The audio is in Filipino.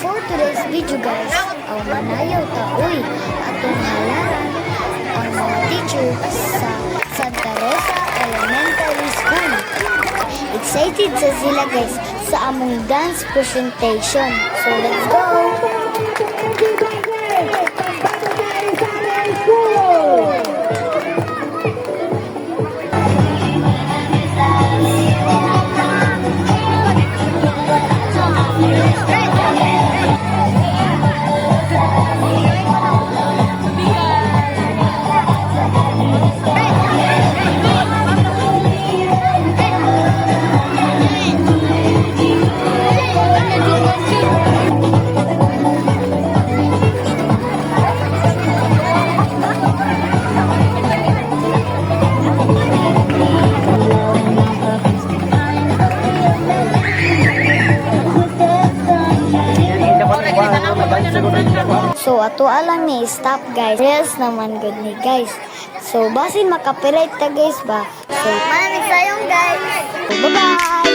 For today's video guys, ang manayaw taoy atong halaran ang mga teacher sa Santa Rosa Elementary School. Excited sa sila guys sa among dance presentation. So let's go! So ato alang ni stop guys. Reels naman good ni guys. So basin makapirait ta guys ba. So maraming sayong guys. So, bye bye.